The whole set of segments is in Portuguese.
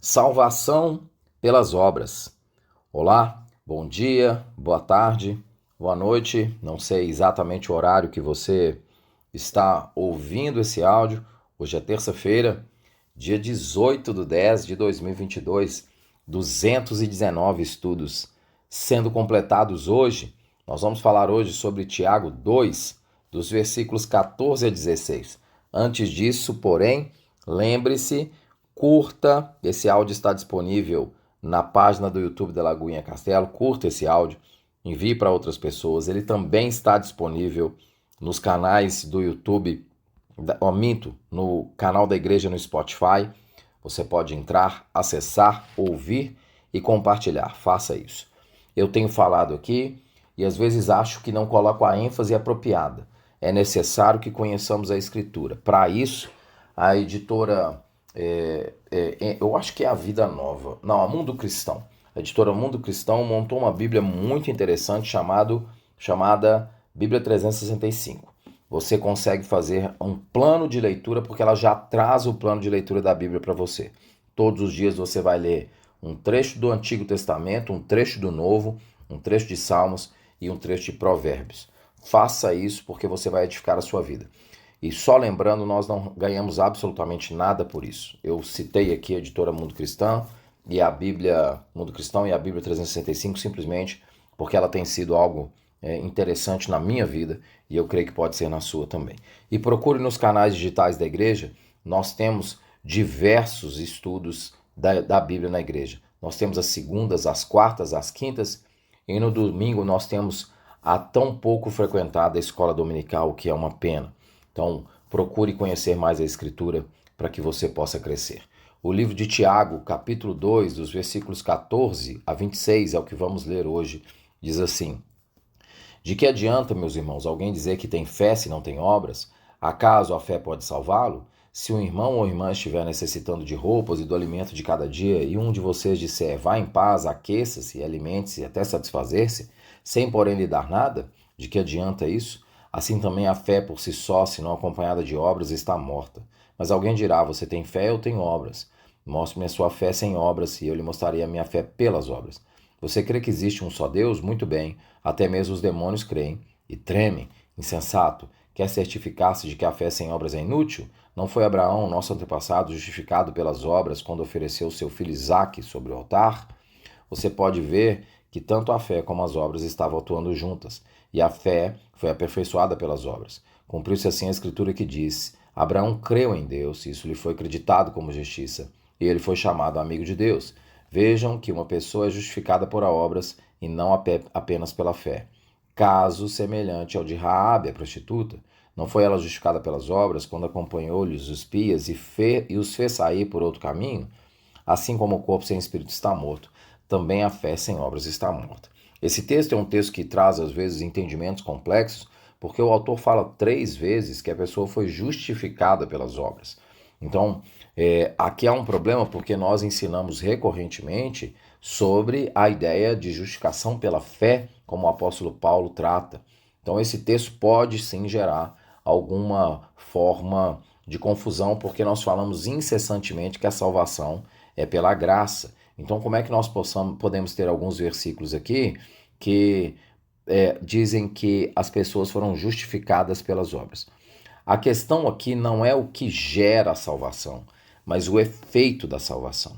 Salvação pelas obras. Olá, bom dia, boa tarde, boa noite. Não sei exatamente o horário que você está ouvindo esse áudio. Hoje é terça-feira, dia 18 de 10 de 2022, 219 estudos sendo completados hoje. Nós vamos falar hoje sobre Tiago 2, dos versículos 14 a 16. Antes disso, porém, lembre-se, curta, esse áudio está disponível na página do YouTube da Lagoinha Castelo, curta esse áudio, envie para outras pessoas. Ele também está disponível nos canais do YouTube, no canal da igreja no Spotify. Você pode entrar, acessar, ouvir e compartilhar. Faça isso. Eu tenho falado aqui e às vezes acho que não coloco a ênfase apropriada. É necessário que conheçamos a Escritura. Para isso, a editora, eu acho que é a Vida Nova, não, a Mundo Cristão. A editora Mundo Cristão montou uma Bíblia muito interessante chamada Bíblia 365. Você consegue fazer um plano de leitura porque ela já traz o plano de leitura da Bíblia para você. Todos os dias você vai ler um trecho do Antigo Testamento, um trecho do Novo, um trecho de Salmos e um trecho de Provérbios. Faça isso porque você vai edificar a sua vida. E só lembrando, nós não ganhamos absolutamente nada por isso. Eu citei aqui a editora Mundo Cristão e a Bíblia Mundo Cristão e a Bíblia 365 simplesmente porque ela tem sido algo interessante na minha vida e eu creio que pode ser na sua também. E procure nos canais digitais da igreja, nós temos diversos estudos da Bíblia na igreja. Nós temos as segundas, as quartas, as quintas e no domingo nós temos a tão pouco frequentada escola dominical, o que é uma pena. Então, procure conhecer mais a Escritura para que você possa crescer. O livro de Tiago, capítulo 2, dos versículos 14 a 26, é o que vamos ler hoje, diz assim: De que adianta, meus irmãos, alguém dizer que tem fé se não tem obras? Acaso a fé pode salvá-lo? Se um irmão ou irmã estiver necessitando de roupas e do alimento de cada dia, e um de vocês disser, vá em paz, aqueça-se e alimente-se até satisfazer-se, sem porém lhe dar nada, de que adianta isso? Assim também a fé por si só, se não acompanhada de obras, está morta. Mas alguém dirá, você tem fé, eu tenho obras. Mostre-me a sua fé sem obras, e eu lhe mostrarei a minha fé pelas obras. Você crê que existe um só Deus? Muito bem. Até mesmo os demônios creem e tremem. Insensato, quer certificar-se de que a fé sem obras é inútil? Não foi Abraão, nosso antepassado, justificado pelas obras quando ofereceu seu filho Isaque sobre o altar? Você pode ver que tanto a fé como as obras estavam atuando juntas, e a fé foi aperfeiçoada pelas obras. Cumpriu-se assim a escritura que diz: Abraão creu em Deus, e isso lhe foi acreditado como justiça, e ele foi chamado amigo de Deus. Vejam que uma pessoa é justificada por obras e não apenas pela fé. Caso semelhante ao de Raabe, a prostituta. Não foi ela justificada pelas obras quando acompanhou-lhes os espias e os fez sair por outro caminho? Assim como o corpo sem espírito está morto, também a fé sem obras está morta. Esse texto é um texto que traz, às vezes, entendimentos complexos, porque o autor fala 3 vezes que a pessoa foi justificada pelas obras. Então, aqui há um problema porque nós ensinamos recorrentemente sobre a ideia de justificação pela fé, como o apóstolo Paulo trata. Então, esse texto pode sim gerar alguma forma de confusão, porque nós falamos incessantemente que a salvação é pela graça. Então, como é que nós podemos ter alguns versículos aqui que dizem que as pessoas foram justificadas pelas obras? A questão aqui não é o que gera a salvação, mas o efeito da salvação.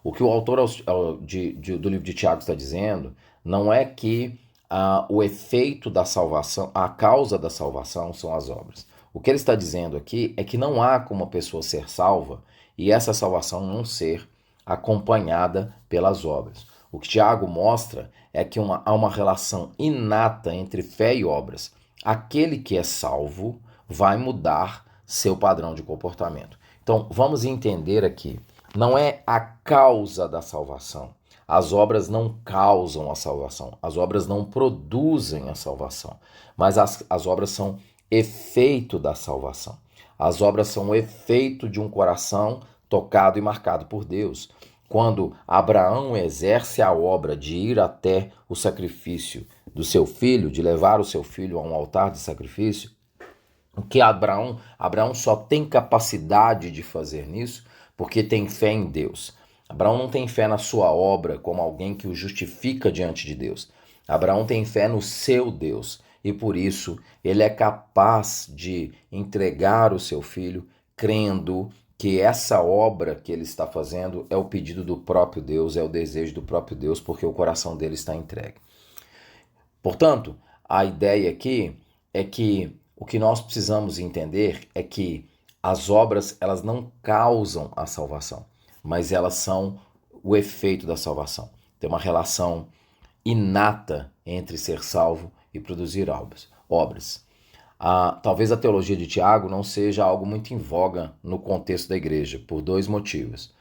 O que o autor do livro de Tiago está dizendo não é que o efeito da salvação, a causa da salvação são as obras. O que ele está dizendo aqui é que não há como a pessoa ser salva e essa salvação não ser acompanhada pelas obras. O que Tiago mostra é que há uma relação inata entre fé e obras. Aquele que é salvo vai mudar seu padrão de comportamento. Então, vamos entender aqui, não é a causa da salvação. As obras não causam a salvação, as obras não produzem a salvação, mas as obras são efeito da salvação. As obras são o efeito de um coração tocado e marcado por Deus. Quando Abraão exerce a obra de ir até o sacrifício do seu filho, de levar o seu filho a um altar de sacrifício, o que Abraão só tem capacidade de fazer nisso porque tem fé em Deus. Abraão não tem fé na sua obra como alguém que o justifica diante de Deus. Abraão tem fé no seu Deus e por isso ele é capaz de entregar o seu filho crendo que essa obra que ele está fazendo é o pedido do próprio Deus, é o desejo do próprio Deus, porque o coração dele está entregue. Portanto, a ideia aqui é que o que nós precisamos entender é que as obras elas não causam a salvação, mas elas são o efeito da salvação. Tem uma relação inata entre ser salvo e produzir obras. Talvez a teologia de Tiago não seja algo muito em voga no contexto da igreja, por dois motivos.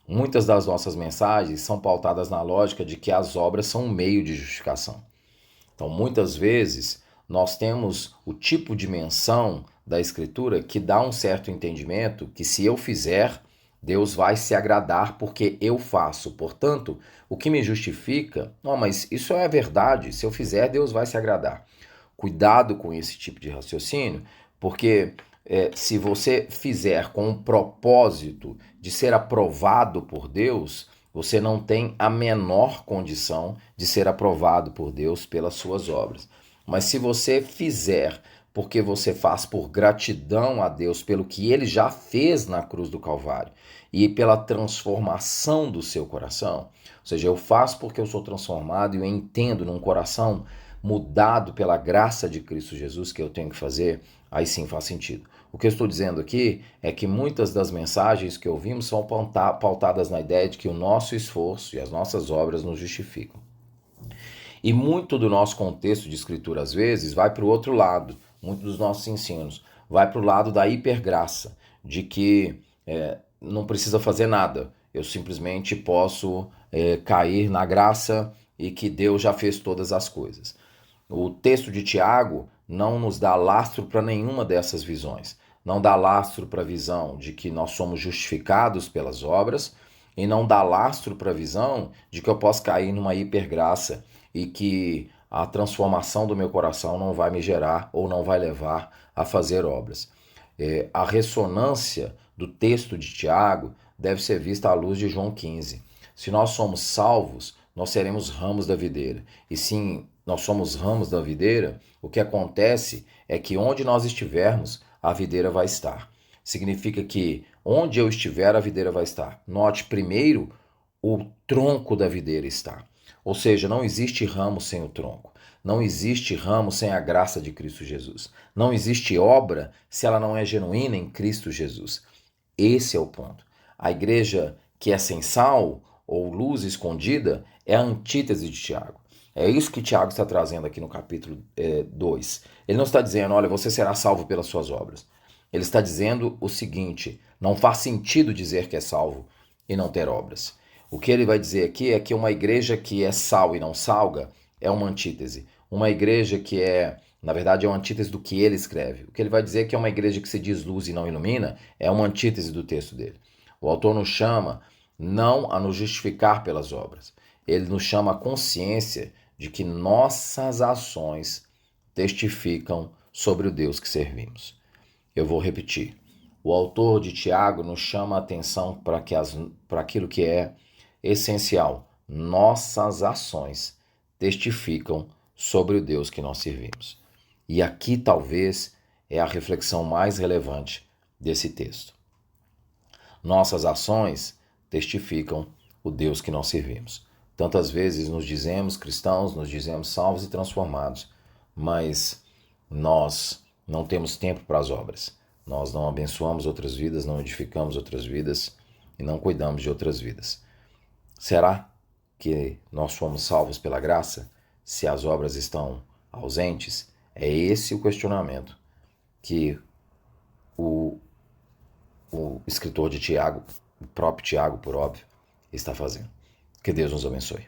Muitas das nossas mensagens são pautadas na lógica de que as obras são um meio de justificação. Então, muitas vezes, nós temos o tipo de menção da Escritura que dá um certo entendimento que se eu fizer, Deus vai se agradar porque eu faço. Portanto, o que me justifica, não, mas isso é verdade, se eu fizer, Deus vai se agradar. Cuidado com esse tipo de raciocínio, porque se você fizer com o propósito de ser aprovado por Deus, você não tem a menor condição de ser aprovado por Deus pelas suas obras. Mas se você fizer porque você faz por gratidão a Deus pelo que ele já fez na cruz do Calvário e pela transformação do seu coração, ou seja, eu faço porque eu sou transformado e eu entendo num coração mudado pela graça de Cristo Jesus que eu tenho que fazer, aí sim faz sentido. O que eu estou dizendo aqui é que muitas das mensagens que ouvimos são pautadas na ideia de que o nosso esforço e as nossas obras nos justificam. E muito do nosso contexto de escritura, às vezes, vai para o outro lado, muito dos nossos ensinos, vai para o lado da hipergraça, de que não precisa fazer nada, eu simplesmente posso cair na graça e que Deus já fez todas as coisas. O texto de Tiago não nos dá lastro para nenhuma dessas visões. Não dá lastro para a visão de que nós somos justificados pelas obras e não dá lastro para a visão de que eu posso cair numa hipergraça e que a transformação do meu coração não vai me gerar ou não vai levar a fazer obras. A ressonância do texto de Tiago deve ser vista à luz de João 15. Se nós somos salvos, nós seremos ramos da videira. E sim, nós somos ramos da videira, o que acontece é que onde nós estivermos, a videira vai estar. Significa que onde eu estiver, a videira vai estar. Note primeiro, o tronco da videira está. Ou seja, não existe ramo sem o tronco. Não existe ramo sem a graça de Cristo Jesus. Não existe obra se ela não é genuína em Cristo Jesus. Esse é o ponto. A igreja que é sem sal ou luz escondida é a antítese de Tiago. É isso que Tiago está trazendo aqui no capítulo 2. Ele não está dizendo, olha, você será salvo pelas suas obras. Ele está dizendo o seguinte, não faz sentido dizer que é salvo e não ter obras. O que ele vai dizer aqui é que uma igreja que é sal e não salga é uma antítese. Uma igreja que na verdade, é uma antítese do que ele escreve. O que ele vai dizer é que é uma igreja que se diz luz e não ilumina é uma antítese do texto dele. O autor nos chama não a nos justificar pelas obras. Ele nos chama a consciência de que nossas ações testificam sobre o Deus que servimos. Eu vou repetir. O autor de Tiago nos chama a atenção para aquilo que é essencial. Nossas ações testificam sobre o Deus que nós servimos. E aqui talvez é a reflexão mais relevante desse texto. Nossas ações testificam o Deus que nós servimos. Tantas vezes nos dizemos cristãos, nos dizemos salvos e transformados, mas nós não temos tempo para as obras. Nós não abençoamos outras vidas, não edificamos outras vidas e não cuidamos de outras vidas. Será que nós fomos salvos pela graça se as obras estão ausentes? É esse o questionamento que o escritor de Tiago, o próprio Tiago, por óbvio, está fazendo. Que Deus nos abençoe.